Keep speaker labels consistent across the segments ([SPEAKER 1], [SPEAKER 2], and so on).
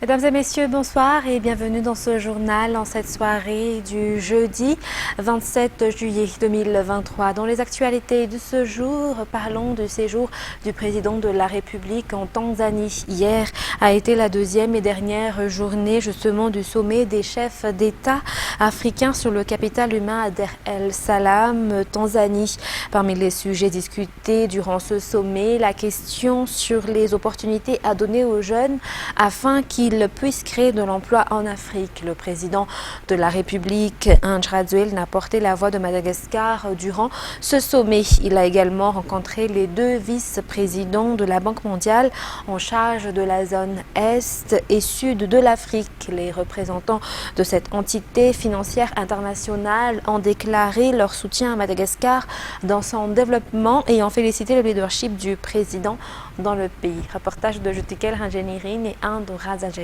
[SPEAKER 1] Mesdames et messieurs, bonsoir et bienvenue dans ce journal en cette soirée du jeudi 27 juillet 2023. Dans les actualités de ce jour, parlons du séjour du président de la République en Tanzanie. Hier a été la deuxième et dernière journée justement du sommet des chefs d'État africains sur le capital humain à Dar el Salam, Tanzanie. Parmi les sujets discutés durant ce sommet, la question sur les opportunités à donner aux jeunes afin qu'ils puissent créer de l'emploi en Afrique. Le président de la République, Ange Rajoelina, n'a porté la voix de Madagascar durant ce sommet. Il a également rencontré les deux vice-présidents de la Banque mondiale en charge de la zone Est et Sud de l'Afrique. Les représentants de cette entité financière internationale ont déclaré leur soutien à Madagascar dans son développement et ont félicité le leadership du président dans le pays. Reportage de Jutikel Ranjenirin et Ando Razajaibé.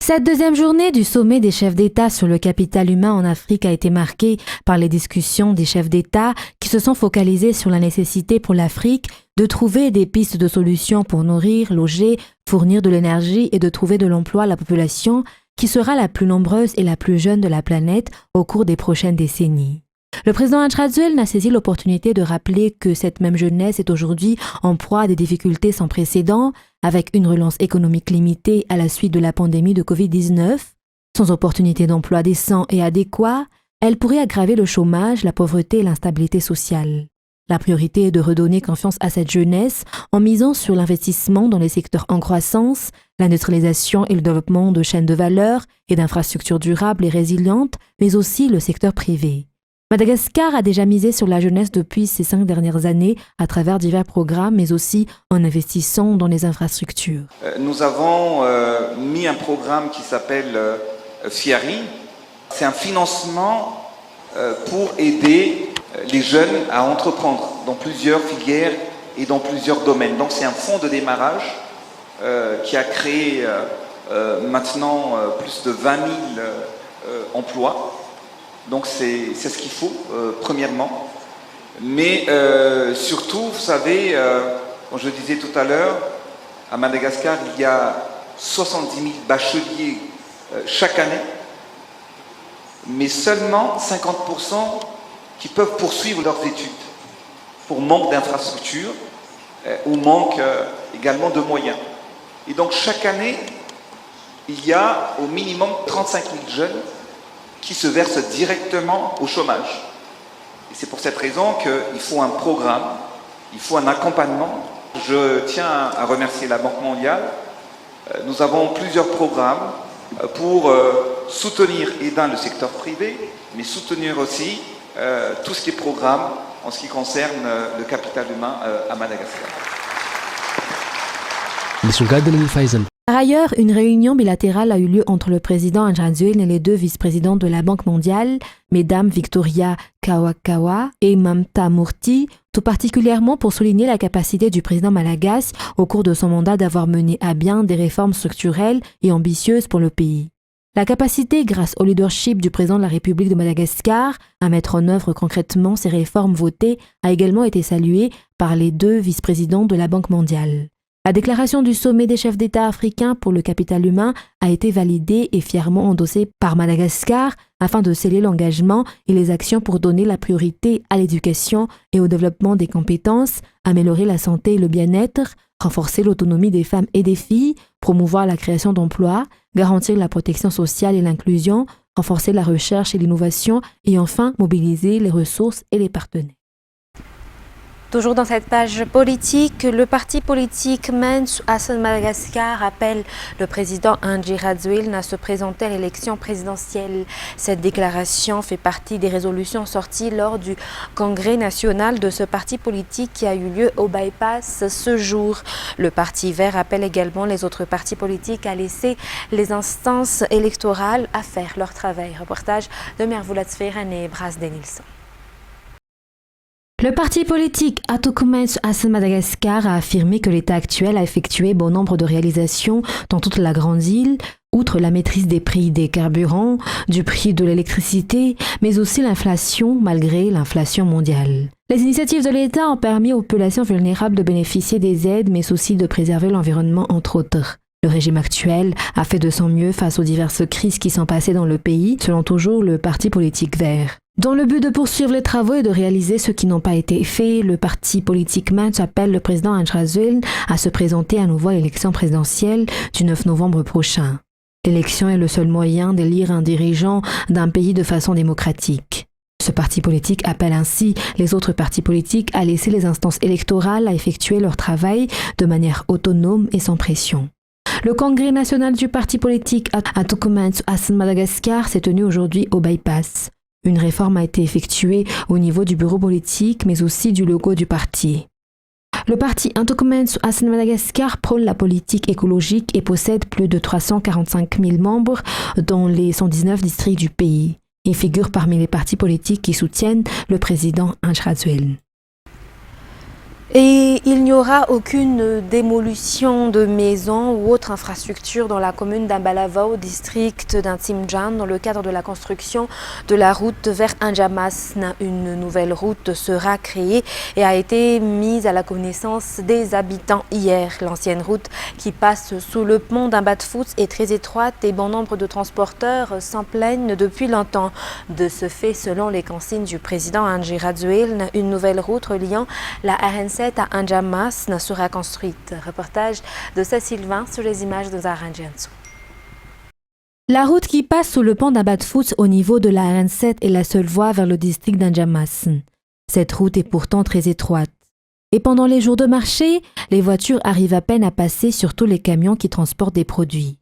[SPEAKER 1] Cette deuxième journée du sommet des chefs d'État sur le capital humain en Afrique a été marquée par les discussions des chefs d'État qui se sont focalisés sur la nécessité pour l'Afrique de trouver des pistes de solutions pour nourrir, loger, fournir de l'énergie et de trouver de l'emploi à la population qui sera la plus nombreuse et la plus jeune de la planète au cours des prochaines décennies. Le président Ange Rajoelina a saisi l'opportunité de rappeler que cette même jeunesse est aujourd'hui en proie à des difficultés sans précédent, avec une relance économique limitée à la suite de la pandémie de Covid-19. Sans opportunités d'emploi décents et adéquats, elle pourrait aggraver le chômage, la pauvreté et l'instabilité sociale. La priorité est de redonner confiance à cette jeunesse en misant sur l'investissement dans les secteurs en croissance, l'industrialisation et le développement de chaînes de valeur et d'infrastructures durables et résilientes, mais aussi le secteur privé. Madagascar a déjà misé sur la jeunesse depuis ces 5 dernières années à travers divers programmes, mais aussi en investissant dans les infrastructures.
[SPEAKER 2] Nous avons mis un programme qui s'appelle FIARI. C'est un financement pour aider les jeunes à entreprendre dans plusieurs filières et dans plusieurs domaines. Donc c'est un fonds de démarrage qui a créé maintenant plus de 20 000 emplois. Donc c'est ce qu'il faut, premièrement. Mais surtout, vous savez, comme je le disais tout à l'heure, à Madagascar, il y a 70 000 bacheliers chaque année, mais seulement 50% qui peuvent poursuivre leurs études pour manque d'infrastructures ou manque également de moyens. Et donc chaque année, il y a au minimum 35 000 jeunes qui se versent directement au chômage. Et c'est pour cette raison qu'il faut un programme, il faut un accompagnement. Je tiens à remercier la Banque mondiale. Nous avons plusieurs programmes pour soutenir et dans le secteur privé, mais soutenir aussi tout ce qui est programme en ce qui concerne le capital humain à Madagascar.
[SPEAKER 1] Par ailleurs, une réunion bilatérale a eu lieu entre le président Ange Rajoelina et les deux vice-présidents de la Banque mondiale, mesdames Victoria Kawakawa et Mamta Murty, tout particulièrement pour souligner la capacité du président malagasy au cours de son mandat d'avoir mené à bien des réformes structurelles et ambitieuses pour le pays. La capacité, grâce au leadership du président de la République de Madagascar, à mettre en œuvre concrètement ces réformes votées a également été saluée par les deux vice-présidents de la Banque mondiale. La déclaration du sommet des chefs d'État africains pour le capital humain a été validée et fièrement endossée par Madagascar afin de sceller l'engagement et les actions pour donner la priorité à l'éducation et au développement des compétences, améliorer la santé et le bien-être, renforcer l'autonomie des femmes et des filles, promouvoir la création d'emplois, garantir la protection sociale et l'inclusion, renforcer la recherche et l'innovation et enfin mobiliser les ressources et les partenaires. Toujours dans cette page politique, le parti politique Mens Assen Madagascar appelle le président Ange Rajoelina à se présenter à l'élection présidentielle. Cette déclaration fait partie des résolutions sorties lors du congrès national de ce parti politique qui a eu lieu au Bypass ce jour. Le Parti vert appelle également les autres partis politiques à laisser les instances électorales à faire leur travail. Reportage de Mervoulat Sferen et Bras Denilson. Le parti politique Atokumens Assen Madagascar a affirmé que l'État actuel a effectué bon nombre de réalisations dans toute la grande île, Outre la maîtrise des prix des carburants, du prix de l'électricité, mais aussi l'inflation malgré l'inflation mondiale. Les initiatives de l'État ont permis aux populations vulnérables de bénéficier des aides, mais aussi de préserver l'environnement, entre autres. Le régime actuel a fait de son mieux face aux diverses crises qui sont passées dans le pays, selon toujours le parti politique vert. Dans le but de poursuivre les travaux et de réaliser ce qui n'ont pas été faits, le parti politique MATCH appelle le président Andrzej à se présenter à nouveau à l'élection présidentielle du 9 novembre prochain. L'élection est le seul moyen d'élire un dirigeant d'un pays de façon démocratique. Ce parti politique appelle ainsi les autres partis politiques à laisser les instances électorales à effectuer leur travail de manière autonome et sans pression. Le congrès national du parti politique Atokomantsu Asan Madagascar s'est tenu aujourd'hui au Bypass. Une réforme a été effectuée au niveau du bureau politique, mais aussi du logo du parti. Le parti Atokomantsu Asan Madagascar prône la politique écologique et possède plus de 345 000 membres dans les 119 districts du pays. Il figure parmi les partis politiques qui soutiennent le président Andrzej. Et il n'y aura aucune démolition de maisons ou autre infrastructure dans la commune d'Ambalava au district d'Intimjan dans le cadre de la construction de la route vers Anjamasna. Une nouvelle route sera créée et a été mise à la connaissance des habitants hier. L'ancienne route qui passe sous le pont d'Ambatfoot est très étroite et bon nombre de transporteurs s'en plaignent depuis longtemps. De ce fait, selon les consignes du président Andrzej Radziwiłł, une nouvelle route reliant la RN7 à Anjamasna sera construite. Reportage de Sylvain sur les images de Zahran Jansu. La route qui passe sous le pont d'Ambatfoot au niveau de la RN7 est la seule voie vers le district d'Anjamasna. Cette route est pourtant très étroite. Et pendant les jours de marché, les voitures arrivent à peine à passer, surtout les camions qui transportent des produits.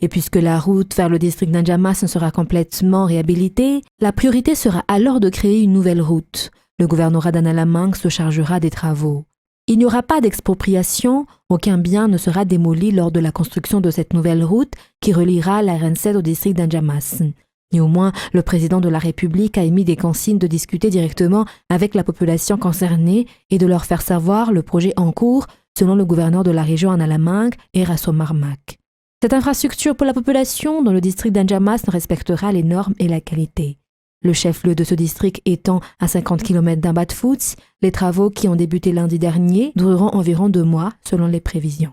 [SPEAKER 1] Et puisque la route vers le district d'Anjamasna sera complètement réhabilitée, la priorité sera alors de créer une nouvelle route. Le gouvernorat d'Analamang se chargera des travaux. Il n'y aura pas d'expropriation, aucun bien ne sera démoli lors de la construction de cette nouvelle route qui reliera la RN7 au district d'Anjamasna. Néanmoins, le président de la République a émis des consignes de discuter directement avec la population concernée et de leur faire savoir le projet en cours, selon le gouverneur de la région Analamang, Eraso Marmak. Cette infrastructure pour la population dans le district d'Anjamasna respectera les normes et la qualité. Le chef-lieu de ce district étant à 50 km d'Ambatfoot, les travaux qui ont débuté lundi dernier dureront environ 2 mois selon les prévisions.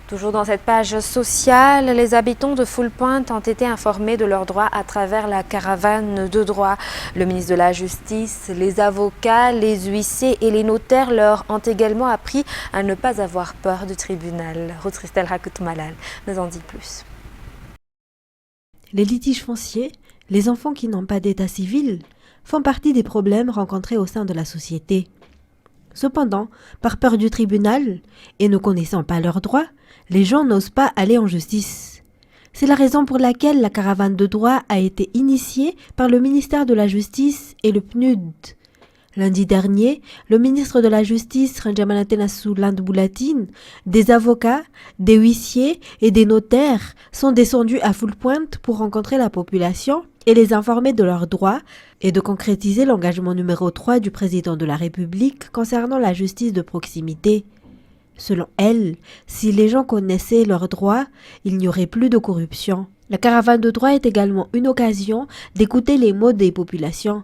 [SPEAKER 1] Toujours dans cette page sociale, les habitants de Full Point ont été informés de leurs droits à travers la caravane de droit. Le ministre de la Justice, les avocats, les huissiers et les notaires leur ont également appris à ne pas avoir peur du tribunal. Ruth Christelle Rakut-Malal nous en dit plus.
[SPEAKER 3] Les litiges fonciers, les enfants qui n'ont pas d'état civil, font partie des problèmes rencontrés au sein de la société. Cependant, par peur du tribunal, et ne connaissant pas leurs droits, les gens n'osent pas aller en justice. C'est la raison pour laquelle la caravane de droit a été initiée par le ministère de la Justice et le PNUD. Lundi dernier, le ministre de la Justice, Ranjamanatenasu Landboulatine, des avocats, des huissiers et des notaires sont descendus à Full Point pour rencontrer la population et les informer de leurs droits et de concrétiser l'engagement numéro 3 du président de la République concernant la justice de proximité. Selon elle, si les gens connaissaient leurs droits, il n'y aurait plus de corruption. La caravane de droit est également une occasion d'écouter les mots des populations.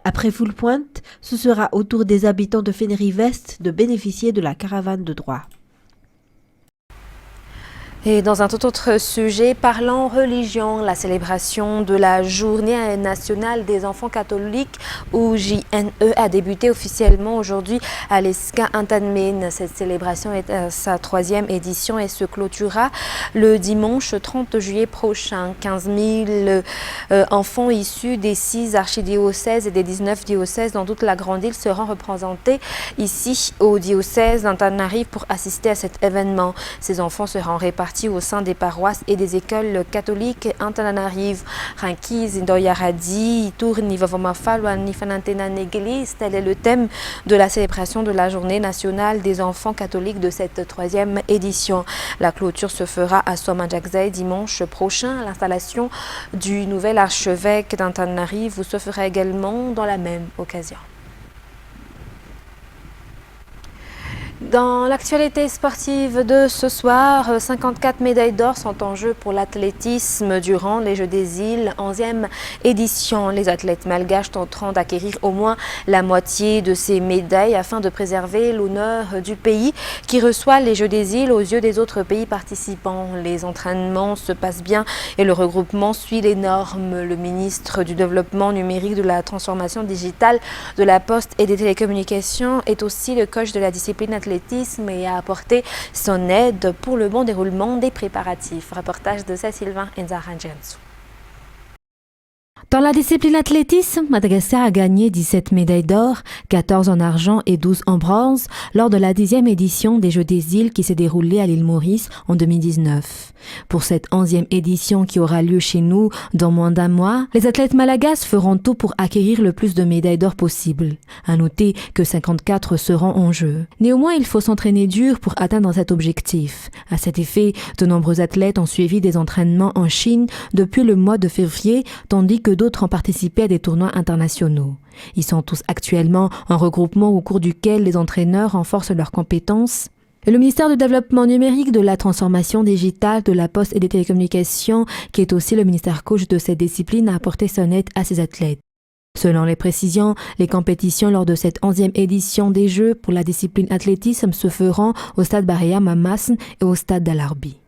[SPEAKER 3] Après Full Point, ce sera au tour des habitants de Feneri-Vest de bénéficier de la caravane de droit.
[SPEAKER 1] Et dans un tout autre sujet, parlant religion, la célébration de la Journée nationale des enfants catholiques ou JNE a débuté officiellement aujourd'hui à l'ESCA Antanmen. Cette célébration est à sa 3e édition et se clôturera le dimanche 30 juillet prochain. 15 000 enfants issus des 6 archidiocèses et des 19 diocèses dans toute la Grande Île seront représentés ici au diocèse d'Antananarivo pour assister à cet événement. Ces enfants seront répartis au sein des paroisses et des écoles catholiques Antananarivo, Rankiz, Ndoyaradi, Tour, Nivavomafalwa, Nifanantena Neglis. Tel est le thème de la célébration de la Journée nationale des enfants catholiques de cette 3e édition. La clôture se fera à Somajakzai dimanche prochain. L'installation du nouvel archevêque d'Antananarivo se fera également dans la même occasion. Dans l'actualité sportive de ce soir, 54 médailles d'or sont en jeu pour l'athlétisme durant les Jeux des Îles, 11e édition. Les athlètes malgaches tenteront d'acquérir au moins la moitié de ces médailles afin de préserver l'honneur du pays qui reçoit les Jeux des Îles aux yeux des autres pays participants. Les entraînements se passent bien et le regroupement suit les normes. Le ministre du Développement numérique, de la transformation digitale, de la poste et des télécommunications est aussi le coach de la discipline athlétisme et a apporté son aide pour le bon déroulement des préparatifs. Reportage de Sylvain Nzaranjensou. Dans la discipline athlétisme, Madagascar a gagné 17 médailles d'or, 14 en argent et 12 en bronze lors de la 10e édition des Jeux des Îles qui s'est déroulée à l'île Maurice en 2019. Pour cette 11e édition qui aura lieu chez nous dans moins d'un mois, les athlètes malagasy feront tout pour acquérir le plus de médailles d'or possible. À noter que 54 seront en jeu. Néanmoins, il faut s'entraîner dur pour atteindre cet objectif. À cet effet, de nombreux athlètes ont suivi des entraînements en Chine depuis le mois de février, tandis que d'autres ont participé à des tournois internationaux. Ils sont tous actuellement en regroupement au cours duquel les entraîneurs renforcent leurs compétences. Et le ministère du Développement numérique, de la transformation digitale, de la poste et des télécommunications, qui est aussi le ministère coach de cette discipline, a apporté son aide à ses athlètes. Selon les précisions, les compétitions lors de cette 11e édition des Jeux pour la discipline athlétisme se feront au stade Baréa Mamassn et au stade d'Alarbi.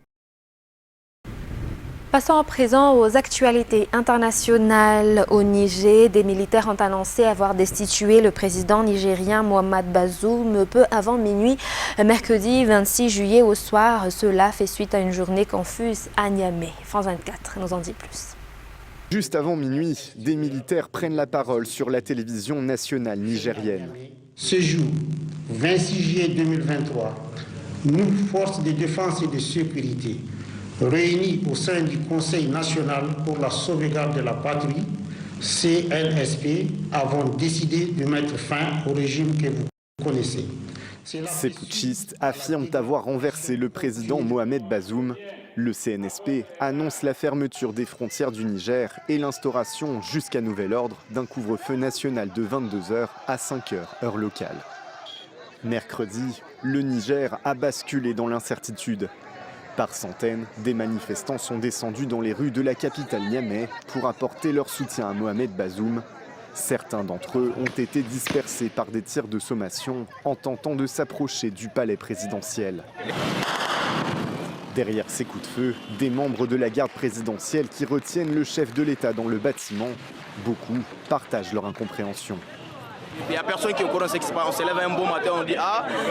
[SPEAKER 1] Passons à présent aux actualités internationales. Au Niger, des militaires ont annoncé avoir destitué le président nigérien Mohamed Bazoum peu avant minuit, mercredi 26 juillet au soir. Cela fait suite à une journée confuse à Niamey. France 24 nous en dit plus.
[SPEAKER 4] Juste avant minuit, des militaires prennent la parole sur la télévision nationale nigérienne.
[SPEAKER 5] Ce jour, 26 juillet 2023, nous, forces de défense et de sécurité, réunis au sein du Conseil national pour la sauvegarde de la patrie, CNSP, avons décidé de mettre fin au régime que vous connaissez.
[SPEAKER 4] Ces putschistes affirment avoir renversé le président Mohamed Bazoum. Le CNSP annonce la fermeture des frontières du Niger et l'instauration, jusqu'à nouvel ordre, d'un couvre-feu national de 22h à 5h, heure locale. Mercredi, le Niger a basculé dans l'incertitude. Par centaines, des manifestants sont descendus dans les rues de la capitale Niamey pour apporter leur soutien à Mohamed Bazoum. Certains d'entre eux ont été dispersés par des tirs de sommation en tentant de s'approcher du palais présidentiel. Derrière ces coups de feu, des membres de la garde présidentielle qui retiennent le chef de l'État dans le bâtiment, beaucoup partagent leur incompréhension.
[SPEAKER 6] Il n'y a personne qui est au courant de ce qui se passe. On se lève un bon matin, on dit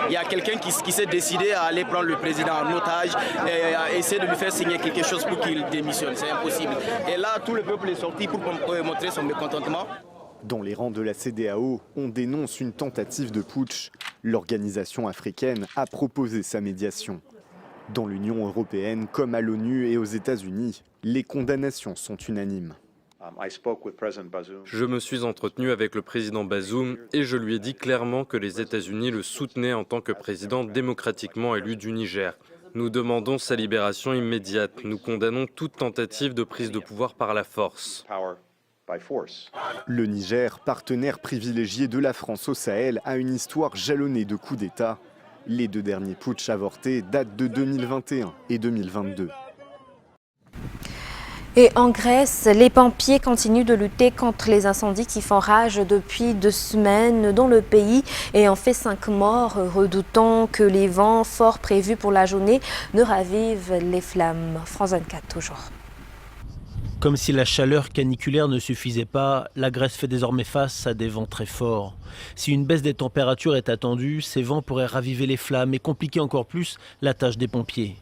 [SPEAKER 6] il y a quelqu'un qui s'est décidé à aller prendre le président en otage et à essayer de lui faire signer quelque chose pour qu'il démissionne. C'est impossible. Et là, tout le peuple est sorti pour montrer son mécontentement.
[SPEAKER 4] Dans les rangs de la CEDEAO, on dénonce une tentative de putsch. L'organisation africaine a proposé sa médiation. Dans l'Union européenne, comme à l'ONU et aux États-Unis, les condamnations sont unanimes.
[SPEAKER 7] Je me suis entretenu avec le président Bazoum et je lui ai dit clairement que les États-Unis le soutenaient en tant que président démocratiquement élu du Niger. Nous demandons sa libération immédiate. Nous condamnons toute tentative de prise de pouvoir par la force.
[SPEAKER 4] Le Niger, partenaire privilégié de la France au Sahel, a une histoire jalonnée de coups d'État. Les deux derniers putschs avortés datent de 2021 et 2022.
[SPEAKER 1] Et en Grèce, les pompiers continuent de lutter contre les incendies qui font rage depuis 2 semaines dans le pays et en fait 5 morts, redoutant que les vents forts prévus pour la journée ne ravivent les flammes. France 24 toujours.
[SPEAKER 8] Comme si la chaleur caniculaire ne suffisait pas, la Grèce fait désormais face à des vents très forts. Si une baisse des températures est attendue, ces vents pourraient raviver les flammes et compliquer encore plus la tâche des pompiers.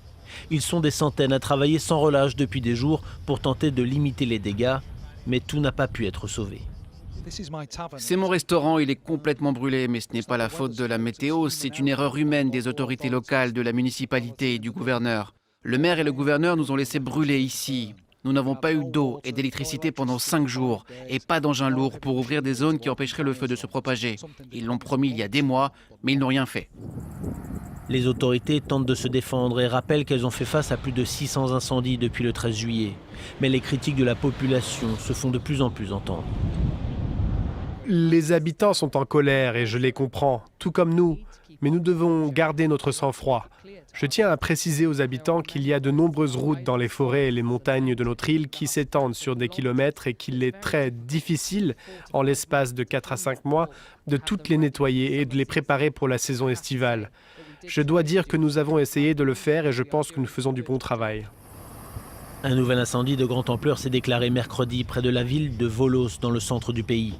[SPEAKER 8] Ils sont des centaines à travailler sans relâche depuis des jours pour tenter de limiter les dégâts, mais tout n'a pas pu être sauvé.
[SPEAKER 9] C'est mon restaurant, il est complètement brûlé, mais ce n'est pas la faute de la météo, c'est une erreur humaine des autorités locales, de la municipalité et du gouverneur. Le maire et le gouverneur nous ont laissé brûler ici. Nous n'avons pas eu d'eau et d'électricité pendant 5 jours et pas d'engins lourds pour ouvrir des zones qui empêcheraient le feu de se propager. Ils l'ont promis il y a des mois, mais ils n'ont rien fait.
[SPEAKER 8] Les autorités tentent de se défendre et rappellent qu'elles ont fait face à plus de 600 incendies depuis le 13 juillet. Mais les critiques de la population se font de plus en plus entendre.
[SPEAKER 10] Les habitants sont en colère et je les comprends, tout comme nous. Mais nous devons garder notre sang-froid. Je tiens à préciser aux habitants qu'il y a de nombreuses routes dans les forêts et les montagnes de notre île qui s'étendent sur des kilomètres et qu'il est très difficile, en l'espace de 4 à 5 mois, de toutes les nettoyer et de les préparer pour la saison estivale. Je dois dire que nous avons essayé de le faire et je pense que nous faisons du bon travail.
[SPEAKER 8] Un nouvel incendie de grande ampleur s'est déclaré mercredi près de la ville de Volos, dans le centre du pays.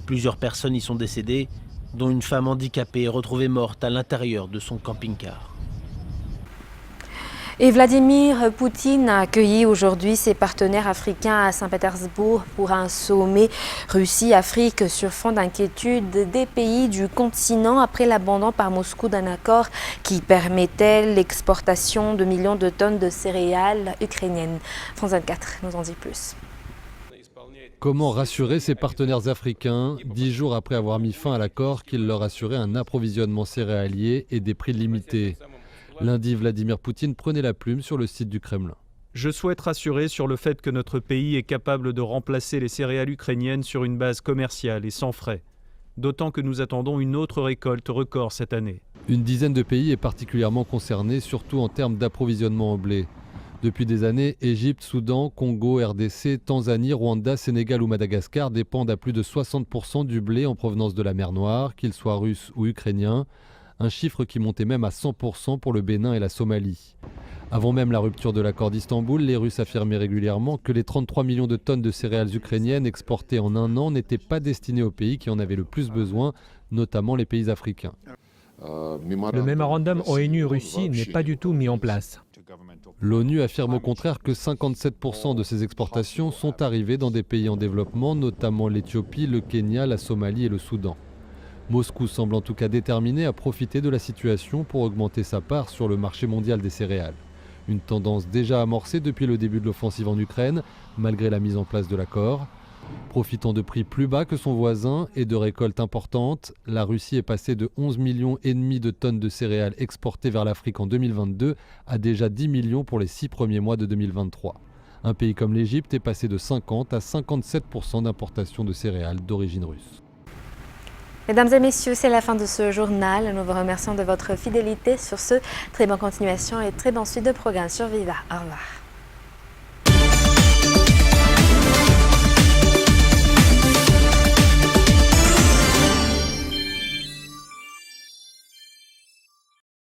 [SPEAKER 8] Plusieurs personnes y sont décédées, dont une femme handicapée retrouvée morte à l'intérieur de son camping-car.
[SPEAKER 1] Et Vladimir Poutine a accueilli aujourd'hui ses partenaires africains à Saint-Pétersbourg pour un sommet Russie-Afrique sur fond d'inquiétude des pays du continent après l'abandon par Moscou d'un accord qui permettait l'exportation de millions de tonnes de céréales ukrainiennes. France 24 nous en dit plus.
[SPEAKER 11] Comment rassurer ses partenaires africains 10 jours après avoir mis fin à l'accord qui leur assurait un approvisionnement céréalier et des prix limités? Lundi, Vladimir Poutine prenait la plume sur le site du Kremlin.
[SPEAKER 12] Je souhaite rassurer sur le fait que notre pays est capable de remplacer les céréales ukrainiennes sur une base commerciale et sans frais. D'autant que nous attendons une autre récolte record cette année.
[SPEAKER 11] Une dizaine de pays est particulièrement concernée, surtout en termes d'approvisionnement en blé. Depuis des années, Égypte, Soudan, Congo, RDC, Tanzanie, Rwanda, Sénégal ou Madagascar dépendent à plus de 60% du blé en provenance de la mer Noire, qu'il soit russe ou ukrainien. Un chiffre qui montait même à 100% pour le Bénin et la Somalie. Avant même la rupture de l'accord d'Istanbul, les Russes affirmaient régulièrement que les 33 millions de tonnes de céréales ukrainiennes exportées en un an n'étaient pas destinées aux pays qui en avaient le plus besoin, notamment les pays africains.
[SPEAKER 13] Le mémorandum ONU-Russie n'est pas du tout mis en place.
[SPEAKER 11] L'ONU affirme au contraire que 57% de ces exportations sont arrivées dans des pays en développement, notamment l'Éthiopie, le Kenya, la Somalie et le Soudan. Moscou semble en tout cas déterminé à profiter de la situation pour augmenter sa part sur le marché mondial des céréales. Une tendance déjà amorcée depuis le début de l'offensive en Ukraine, malgré la mise en place de l'accord. Profitant de prix plus bas que son voisin et de récoltes importantes, la Russie est passée de 11,5 millions de tonnes de céréales exportées vers l'Afrique en 2022 à déjà 10 millions pour les 6 premiers mois de 2023. Un pays comme l'Égypte est passé de 50 à 57% d'importation de céréales d'origine russe.
[SPEAKER 1] Mesdames et messieurs, c'est la fin de ce journal. Nous vous remercions de votre fidélité. Sur ce, très bonne continuation et très bonne suite de programme sur Viva. Au revoir.